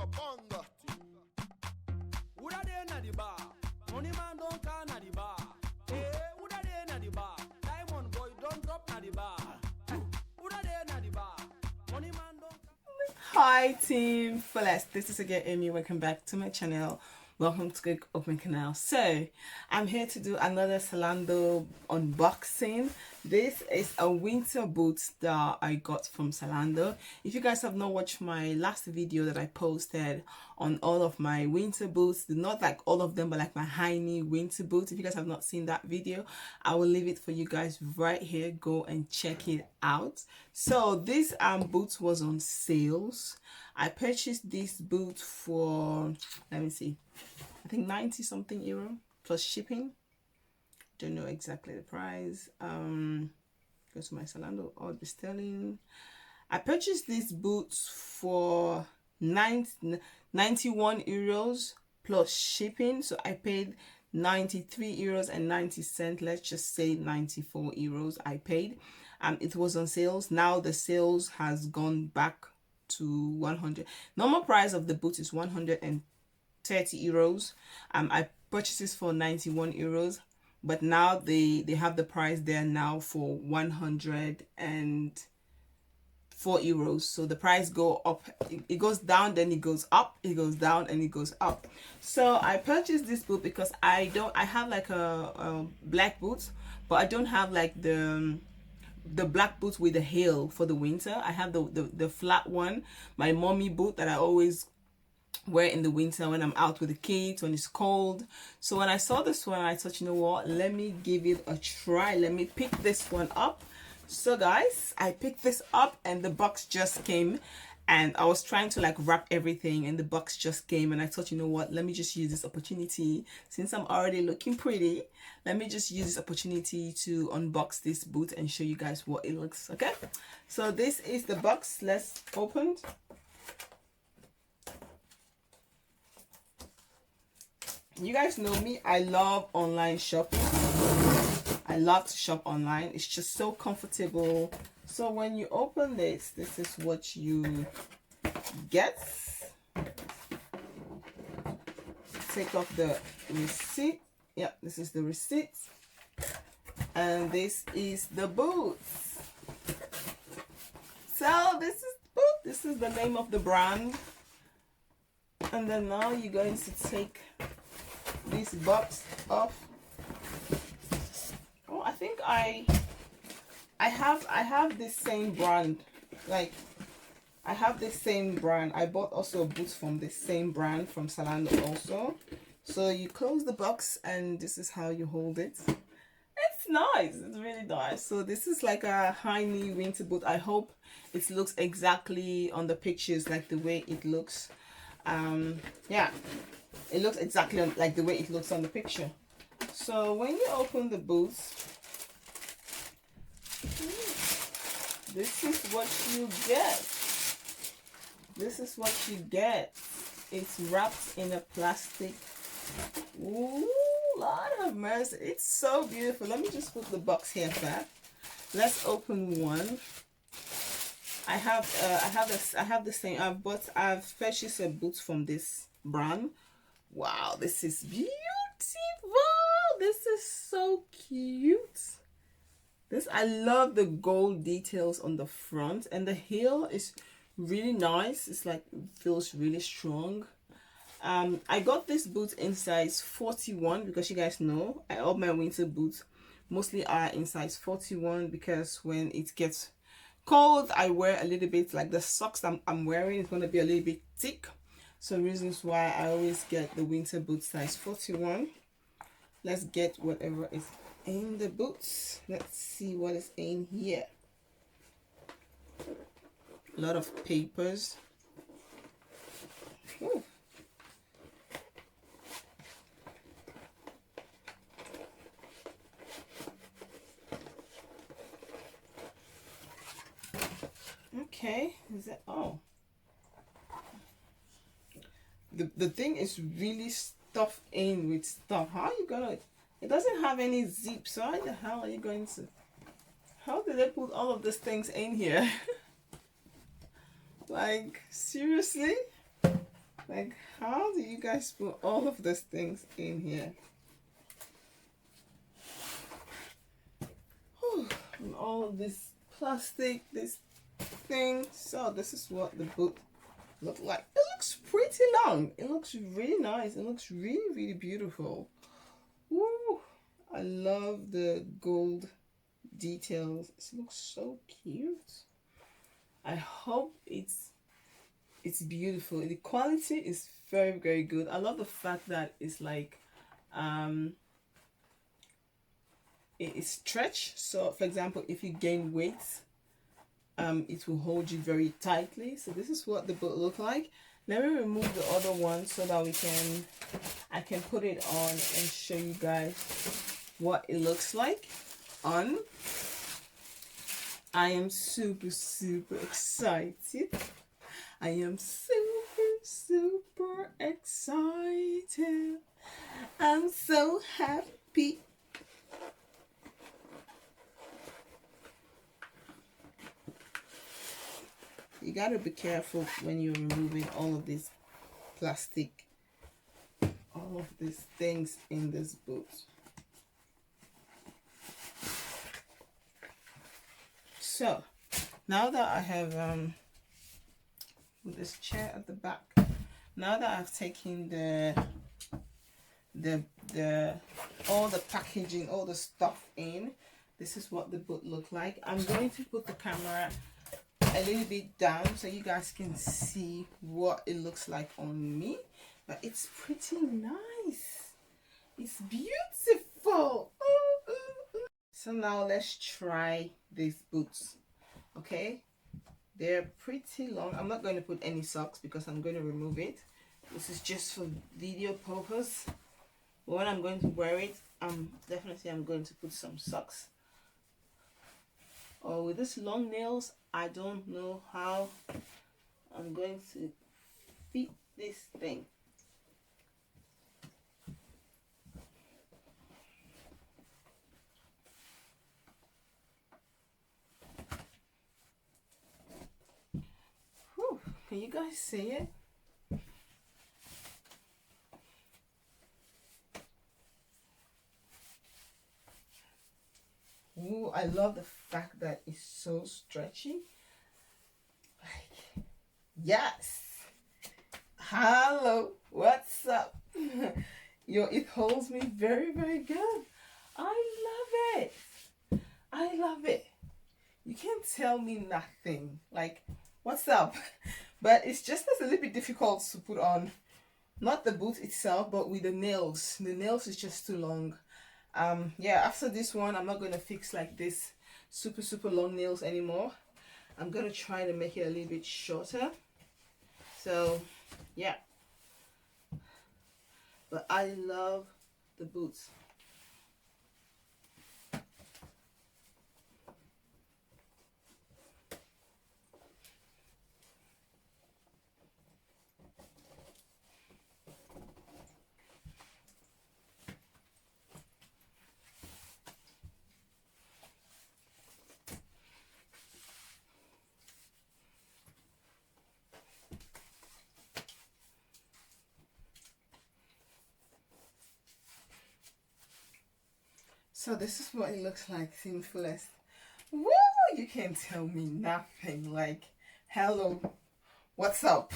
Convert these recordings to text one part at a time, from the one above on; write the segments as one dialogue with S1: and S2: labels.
S1: a banger.
S2: Woulda dey na the bar, money man don't call na the bar. Hey, woulda dey na the bar, diamond boy don't drop na the bar. Woulda dey na the bar, money man don't.
S3: Hi team Fullest, this is again Amy. Welcome back to my channel. Welcome to Quick Open Canal. So I'm here to do another Zalando unboxing. This is a winter boot that I got from Zalando. If you guys have not watched my last video that I posted on all of my winter boots, not like all of them but like my high knee winter boots, if you guys have not seen that video, I will leave it for you guys right here. Go and check it out. So this boot was on sales. I purchased this boot for, let me see, I think 90 something euro plus shipping. Don't know exactly the price. Go to my Zalando, all the sterling. I purchased these boots for 91 euros plus shipping, so I paid 93 euros and 90 cents. Let's just say 94 euros I paid. It was on sales. Now the sales has gone back to 100. Normal price of the boot is 130 euros. I purchased this for 91 euros, but now they have the price there now for 104 euros. So the price go up, it goes down, then it goes up, it goes down, and it goes up. So I purchased this boot because I have like a black boot, but I don't have like the black boot with the heel for the winter. I have the flat one, my mommy boot that I always wear in the winter when I'm out with the kids when it's cold. So when I saw this one, I thought, you know what, let me give it a try. Let me pick this one up. So guys, I picked this up and the box just came, and I was trying to like wrap everything and the box just came, and I thought, you know what, let me just use this opportunity, since I'm already looking pretty, let me just use this opportunity to unbox this boot and show you guys what it looks. Okay, so this is the box. Let's open. You guys know me, I love online shopping. I love to shop online. It's just so comfortable. So when you open this is what you get. Take off the receipt. Yeah, this is the receipt. And this is the boots. So this is the boot. This is the name of the brand. And then now you're going to take this box off. Oh, I think I have this same brand. Like, I have this same brand. I bought also a boot from the same brand from Zalando also. So you close the box and this is how you hold it. It's nice. It's really nice. So this is like a high knee winter boot. I hope it looks exactly on the pictures like the way it looks. Yeah, it looks exactly like the way it looks on the picture. So when you open the boots, this is what you get. This is what you get. It's wrapped in a plastic. Ooh, Lord have mercy. It's so beautiful. Let me just put the box here back. Let's open one. I have the same. I've purchased a boot from this brand. Wow, this is beautiful. This is so cute. I love the gold details on the front, and the heel is really nice. It's like, it feels really strong. I got this boot in size 41 because you guys know all my winter boots mostly are in size 41, because when it gets cold I wear a little bit, like the socks I'm wearing is going to be a little bit thick. So reasons why I always get the winter boot size 41. Let's get whatever is in the boots. Let's see what is in here. A lot of papers. Ooh. Okay, is it? Oh, the thing is really stuffed in with stuff. How are you gonna? It doesn't have any zip, so how the hell are you going to? How did they put all of these things in here? Like, seriously? Like, how do you guys put all of those things in here? Whew. And all of this plastic, this thing. So this is what the boot looked like. It looks pretty long. It looks really nice. It looks really, really beautiful. Woo! I love the gold details. It looks so cute. I hope it's beautiful. The quality is very, very good. I love the fact that it's like it is stretch. So for example, if you gain weight, it will hold you very tightly. So this is what the boot look like. Let me remove the other one so that I can put it on and show you guys what it looks like on. I am super, super excited. I am super, super excited. I'm so happy. You gotta be careful when you're removing all of this plastic, all of these things in this boot. So now that I have with this chair at the back, now that I've taken all the packaging, all the stuff in, this is what the boot look like. I'm going to put the camera a little bit down so you guys can see what it looks like on me, but it's pretty nice. It's beautiful. So now let's try these boots. Okay, they're pretty long. I'm not going to put any socks because I'm going to remove it. This is just for video purpose. When I'm going to wear it, I'm going to put some socks. Oh, with these long nails, I don't know how I'm going to fit this thing. Whew, can you guys see it? Ooh, I love the fact that it's so stretchy. Like, yes. Hello, what's up? Yo, it holds me very, very good. I love it. I love it. You can't tell me nothing. Like, what's up? But it's just a little bit difficult to put on. Not the boot itself, but with the nails. The nails is just too long. Yeah, after this one, I'm not going to fix like this super, super long nails anymore. I'm going to try to make it a little bit shorter. So, yeah. But I love the boots. So this is what it looks like, Fullest. Woo! You can't tell me nothing. Like, hello, what's up?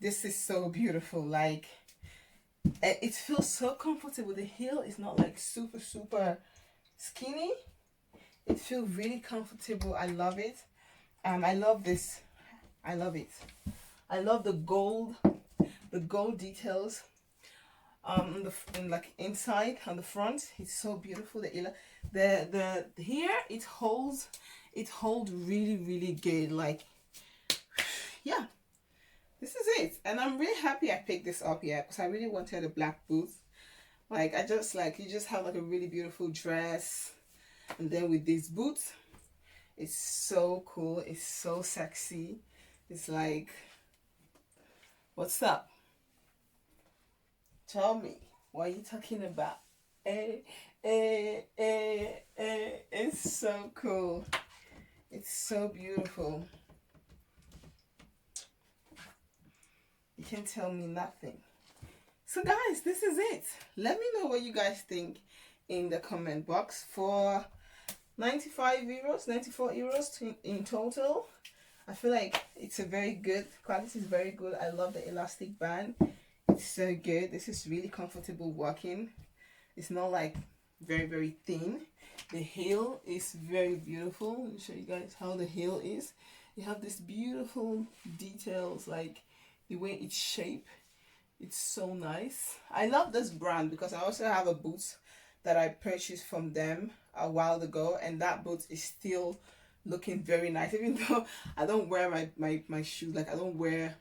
S3: This is so beautiful. Like, it feels so comfortable. The heel is not like super, super skinny. It feels really comfortable. I love it. I love this. I love it. I love the gold details. Like inside on the front, it's so beautiful. The here it holds really, really good. Like, yeah, this is it. And I'm really happy I picked this up here because I really wanted a black boot. Like, I just like, you just have like a really beautiful dress, and then with these boots, it's so cool. It's so sexy. It's like, what's up? Tell me, what are you talking about? It's so cool. It's so beautiful. You can tell me nothing. So guys, this is it. Let me know what you guys think in the comment box. For 95 euros, 94 euros in total, I feel like it's a very good quality. Is very good. I love the elastic band. It's so good. This is really comfortable walking. It's not like very thin. The heel is very beautiful. Let me show you guys how the heel is. You have this beautiful details, like the way it's shaped. It's so nice. I love this brand because I also have a boot that I purchased from them a while ago, and that boot is still looking very nice, even though I don't wear my shoes. Like, I don't wear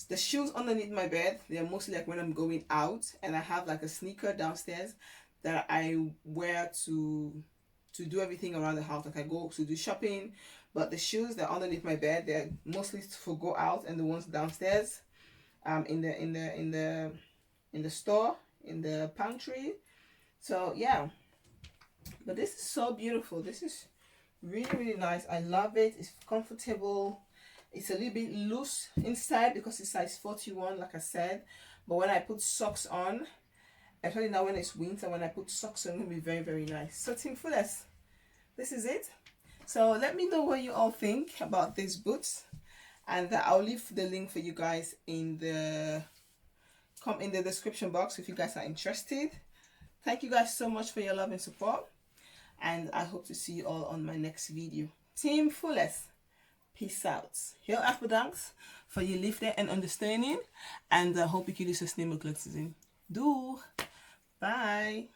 S3: the shoes underneath my bed. They're mostly like when I'm going out, and I have like a sneaker downstairs that I wear to do everything around the house. Like, I go to do shopping, but the shoes that are underneath my bed, they're mostly for go out, and the ones downstairs in the store, in the pantry. So yeah, but this is so beautiful. This is really nice. I love it. It's comfortable. It's a little bit loose inside because it's size 41, like I said, but when I put socks on, especially now when it's winter, when I put socks on, it's gonna be very nice. So Team Fullest, this is it. So let me know what you all think about these boots, and I'll leave the link for you guys in the description box if you guys are interested. Thank you guys so much for your love and support, and I hope to see you all on my next video. Team Fullest, peace out. Heel erg bedankt voor je liefde en ondersteuning, en hoop ik jullie zo snel mogelijk te zien. Doeg! Bye!